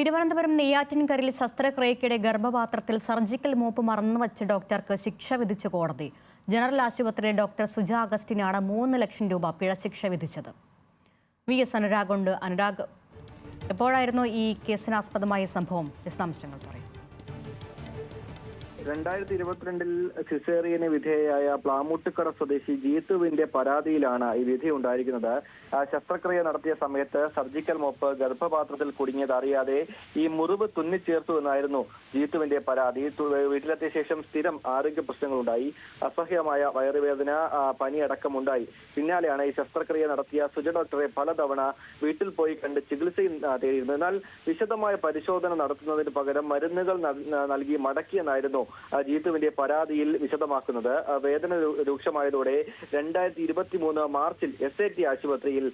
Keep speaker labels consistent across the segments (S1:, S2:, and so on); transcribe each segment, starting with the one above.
S1: തിരുവനന്തപുരം നെയ്യാറ്റിൻകരയിൽ ശസ്ത്രക്രിയയ്ക്കിടെ ഗർഭപാത്രത്തിൽ surgical mop മറന്നുവച്ച ഡോക്ടർക്ക് ശിക്ഷ വിധിച്ച കോടതി. ജനറൽ ആശുപത്രിയിലെ ഡോക്ടർ സുജ അഗസ്റ്റിനാണ് 3 ലക്ഷം രൂപ പിഴശിക്ഷ വിധിച്ചത്. VS അനുരാഗ് ഉണ്ട്. അനുരാഗ്, എപ്പോഴായിരുന്നു ഈ കേസിനാസ്പദമായ സംഭവം? വിശദാംശങ്ങൾ പറയും.
S2: 2022 സിസേറിയന് വിധേയയായ പ്ലാമൂട്ടുകട സ്വദേശി ജീത്തുവിന്റെ പരാതിയിലാണ് ഈ വിധി ഉണ്ടായിരിക്കുന്നത്. ശസ്ത്രക്രിയ നടത്തിയ സമയത്ത് സർജിക്കൽ മോപ്പ് ഗർഭപാത്രത്തിൽ കുടുങ്ങിയത് അറിയാതെ ഈ മുറിവ് തുന്നിച്ചേർത്തു എന്നായിരുന്നു ജീത്തുവിന്റെ പരാതി. വീട്ടിലെത്തിയ ശേഷം സ്ഥിരം ആരോഗ്യ പ്രശ്നങ്ങളുണ്ടായി. അസഹ്യമായ വയറുവേദന, പനിയടക്കമുണ്ടായി. പിന്നാലെയാണ് ഈ ശസ്ത്രക്രിയ നടത്തിയ സുജ ഡോക്ടറെ പലതവണ വീട്ടിൽ പോയി കണ്ട് ചികിത്സയും തേടിയിരുന്നത്. എന്നാൽ വിശദമായ പരിശോധന നടത്തുന്നതിന് പകരം മരുന്നുകൾ നൽകി മടക്കിയെന്നായിരുന്നു ജീത്തുവിന്റെ പരാതിയിൽ വിശദമാക്കുന്നത്. വേദന രൂക്ഷമായതോടെ 2023 മാർച്ചിൽ SAT ആശുപത്രിയിൽ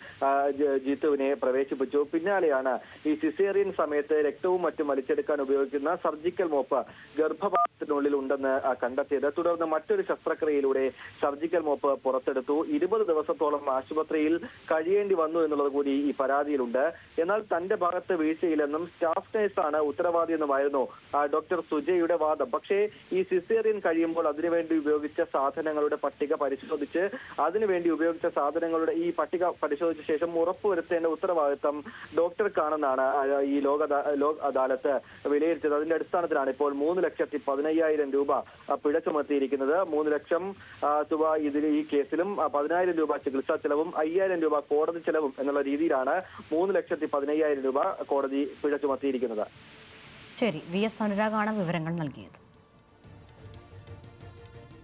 S2: ജീത്തുവിനെ പ്രവേശിപ്പിച്ചു. പിന്നാലെയാണ് ഈ സിസേറിയൻ സമയത്ത് രക്തവും മറ്റും വലിച്ചെടുക്കാൻ ഉപയോഗിക്കുന്ന സർജിക്കൽ മോപ്പ് ഗർഭപാത്രത്തിനുള്ളിൽ ഉണ്ടെന്ന് കണ്ടെത്തിയത്. തുടർന്ന് മറ്റൊരു ശസ്ത്രക്രിയയിലൂടെ സർജിക്കൽ മോപ്പ് പുറത്തെടുത്തു. 20 ദിവസത്തോളം ആശുപത്രിയിൽ കഴിയേണ്ടി വന്നു എന്നുള്ളത് കൂടി ഈ പരാതിയിലുണ്ട്. എന്നാൽ തന്റെ ഭാഗത്ത് വീഴ്ചയില്ലെന്നും സ്റ്റാഫ് നഴ്സാണ് ഉത്തരവാദിയെന്നുമായിരുന്നു ഡോക്ടർ സുജയുടെ വാദം. പക്ഷേ ഈ സിസേറിയൻ കഴിയുമ്പോൾ അതിനുവേണ്ടി ഉപയോഗിച്ച സാധനങ്ങളുടെ പട്ടിക പരിശോധിച്ച് അതിനുവേണ്ടി ഉപയോഗിച്ച സാധനങ്ങളുടെ ഈ പട്ടിക പരിശോധിച്ച ശേഷം ഉറപ്പുവരുത്തേണ്ട ഉത്തരവാദിത്തം ഡോക്ടർക്കാണെന്നാണ് ഈ ലോക അദാലത്ത് വിലയിരുത്തിയത്. അതിന്റെ അടിസ്ഥാനത്തിലാണ് ഇപ്പോൾ 3,15,000 രൂപ പിഴ ചുമത്തിയിരിക്കുന്നത്. 3 ലക്ഷം തുക ഈ കേസിലും 10,000 രൂപ ചികിത്സാ ചെലവും 5,000 രൂപ കോടതി ചെലവും എന്നുള്ള രീതിയിലാണ് 3,15,000 രൂപ കോടതി പിഴ ചുമത്തിയിരിക്കുന്നത്.
S1: ശരി, VS അനുരാഗാണ് വിവരങ്ങൾ നൽകിയത്.